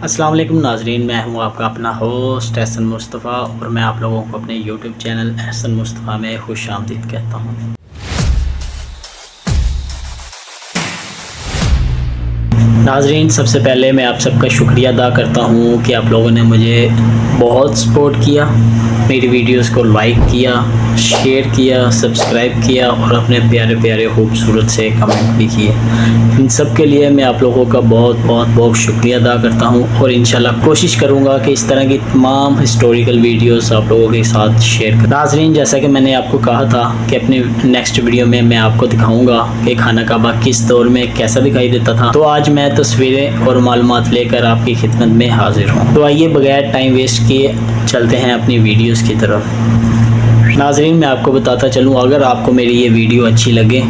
السلام علیکم ناظرین، میں ہوں آپ کا اپنا ہوسٹ احسن مصطفیٰ اور میں آپ لوگوں کو اپنے یوٹیوب چینل احسن مصطفیٰ میں خوش آمدید کہتا ہوں۔ ناظرین، سب سے پہلے میں آپ سب کا شکریہ ادا کرتا ہوں کہ آپ لوگوں نے مجھے بہت سپورٹ کیا، میری ویڈیوز کو لائک کیا، شیئر کیا، سبسکرائب کیا اور اپنے پیارے پیارے خوبصورت سے کمنٹ بھی کیے۔ ان سب کے لیے میں آپ لوگوں کا بہت شکریہ ادا کرتا ہوں اور انشاءاللہ کوشش کروں گا کہ اس طرح کی تمام ہسٹوریکل ویڈیوز آپ لوگوں کے ساتھ شیئر کروں۔ ناظرین، جیسا کہ میں نے آپ کو کہا تھا کہ اپنی نیکسٹ ویڈیو میں آپ کو دکھاؤں گا کہ خانہ کعبہ کس دور میں کیسا دکھائی دیتا تھا، تو آج میں تصویریں اور معلومات لے کر آپ کی خدمت میں حاضر ہوں۔ تو آئیے بغیر ٹائم ویسٹ کیے چلتے ہیں اپنی ویڈیوز کی طرف۔ ناظرین، میں آپ کو بتاتا چلوں، اگر آپ کو میری یہ ویڈیو اچھی لگے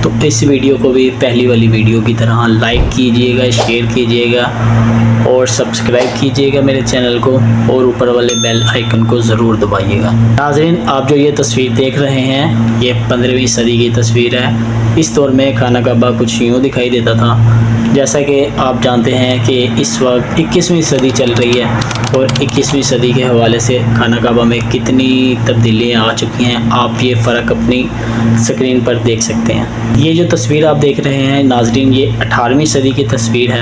تو اس ویڈیو کو بھی پہلی والی ویڈیو کی طرح لائک کیجئے گا، شیئر کیجئے گا اور سبسکرائب کیجئے گا میرے چینل کو اور اوپر والے بیل آئیکن کو ضرور دبائیے گا۔ ناظرین، آپ جو یہ تصویر دیکھ رہے ہیں یہ 15ویں صدی کی تصویر ہے۔ اس دور میں خانہ کعبہ کچھ یوں دکھائی دیتا تھا۔ جیسا کہ آپ جانتے ہیں کہ اس وقت 21ویں صدی چل رہی ہے اور 21ویں صدی کے حوالے سے خانہ کعبہ میں کتنی تبدیلیاں آ چکی ہیں، آپ یہ فرق اپنی سکرین پر دیکھ سکتے ہیں۔ یہ جو تصویر آپ دیکھ رہے ہیں ناظرین، یہ 18ویں صدی کی تصویر ہے۔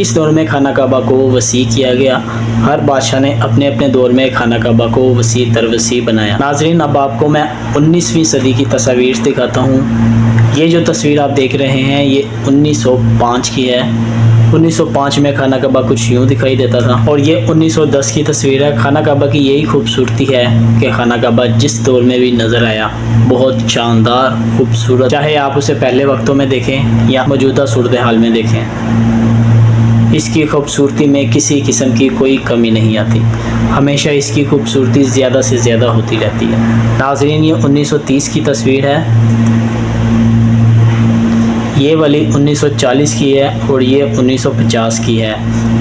اس دور میں خانہ کعبہ کو وسیع کیا گیا۔ ہر بادشاہ نے اپنے اپنے دور میں خانہ کعبہ کو وسیع تر وسیع بنایا۔ ناظرین، اب آپ کو میں 19ویں صدی کی تصاویر دکھاتا ہوں۔ یہ جو تصویر آپ دیکھ رہے ہیں یہ 1905 کی ہے۔ 1905 میں خانہ کعبہ کچھ یوں دکھائی دیتا تھا اور یہ 1910 کی تصویر ہے۔ خانہ کعبہ کی یہی خوبصورتی ہے کہ خانہ کعبہ جس دور میں بھی نظر آیا بہت شاندار خوبصورت، چاہے آپ اسے پہلے وقتوں میں دیکھیں یا موجودہ صورتحال میں دیکھیں، اس کی خوبصورتی میں کسی قسم کی کوئی کمی نہیں آتی، ہمیشہ اس کی خوبصورتی زیادہ سے زیادہ ہوتی رہتی ہے۔ ناظرین، یہ 1930 کی تصویر ہے، یہ والی 1940 کی ہے اور یہ 1950 کی ہے۔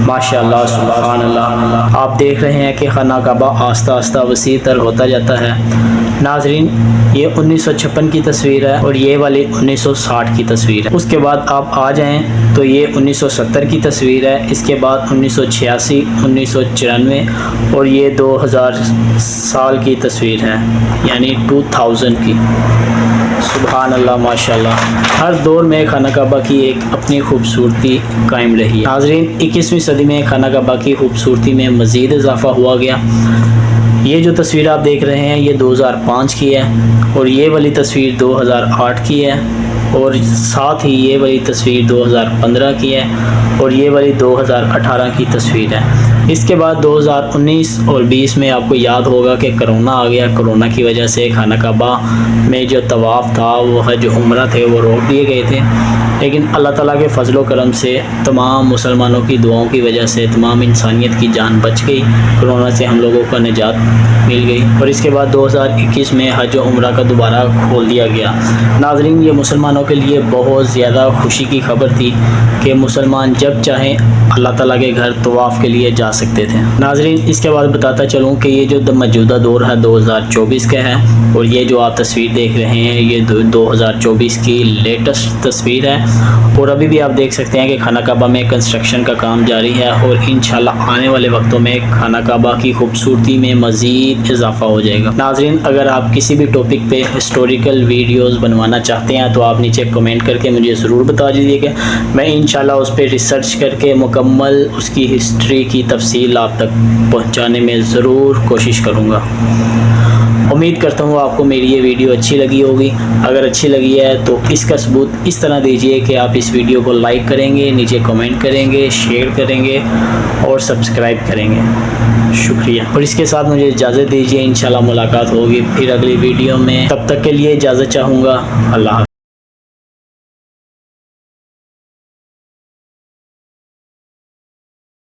ماشاءاللہ، سبحان اللہ، آپ دیکھ رہے ہیں کہ خانہ کعبہ آہستہ آہستہ وسیع تر ہوتا جاتا ہے۔ ناظرین، یہ 1956 کی تصویر ہے اور یہ والی 1960 کی تصویر ہے۔ اس کے بعد آپ آ جائیں تو یہ 1970 کی تصویر ہے، اس کے بعد 1986، 1994 اور یہ 2000 سال کی تصویر ہے، یعنی 2000 کی۔ سبحان اللہ، ماشاءاللہ، ہر دور میں خانہ کعبہ کی ایک اپنی خوبصورتی قائم رہی ہے۔ ناظرین، 21ویں صدی میں خانہ کعبہ کی خوبصورتی میں مزید اضافہ ہوا گیا۔ یہ جو تصویر آپ دیکھ رہے ہیں یہ 2005 کی ہے اور یہ والی تصویر 2008 کی ہے اور ساتھ ہی یہ والی تصویر 2015 کی ہے اور یہ والی 2018 کی تصویر ہے۔ اس کے بعد 2019 اور 20 میں آپ کو یاد ہوگا کہ کرونا آ گیا۔ کرونا کی وجہ سے خانہ کعبہ میں جو طواف تھا، وہ حج عمرہ تھے، وہ روک دیے گئے تھے، لیکن اللہ تعالیٰ کے فضل و کرم سے تمام مسلمانوں کی دعاؤں کی وجہ سے تمام انسانیت کی جان بچ گئی، کرونا سے ہم لوگوں کو نجات مل گئی اور اس کے بعد 2021 میں حج و عمرہ کا دوبارہ کھول دیا گیا۔ ناظرین، یہ مسلمانوں کے لیے بہت زیادہ خوشی کی خبر تھی کہ مسلمان جب چاہیں اللہ تعالیٰ کے گھر طواف کے لیے جا سکتے تھے۔ ناظرین، اس کے بعد بتاتا چلوں کہ یہ جو موجودہ دور ہے 2024 کا ہے اور یہ جو آپ تصویر دیکھ رہے ہیں یہ 2024 کی لیٹسٹ تصویر ہے اور ابھی بھی آپ دیکھ سکتے ہیں کہ خانہ کعبہ میں کنسٹرکشن کا کام جاری ہے اور انشاءاللہ آنے والے وقتوں میں خانہ کعبہ کی خوبصورتی میں مزید اضافہ ہو جائے گا۔ ناظرین، اگر آپ کسی بھی ٹاپک پہ ہسٹوریکل ویڈیوز بنوانا چاہتے ہیں تو آپ نیچے کمنٹ کر کے مجھے ضرور بتا دیجیے گا، میں انشاءاللہ اس پہ ریسرچ کر کے مکمل اس کی ہسٹری کی تفصیل آپ تک پہنچانے میں ضرور کوشش کروں گا۔ امید کرتا ہوں آپ کو میری یہ ویڈیو اچھی لگی ہوگی۔ اگر اچھی لگی ہے تو اس کا ثبوت اس طرح دیجئے کہ آپ اس ویڈیو کو لائک کریں گے، نیچے کمنٹ کریں گے، شیئر کریں گے اور سبسکرائب کریں گے۔ شکریہ، اور اس کے ساتھ مجھے اجازت دیجیے، انشاءاللہ ملاقات ہوگی پھر اگلی ویڈیو میں، تب تک کے لیے اجازت چاہوں گا۔ اللہ حافظ۔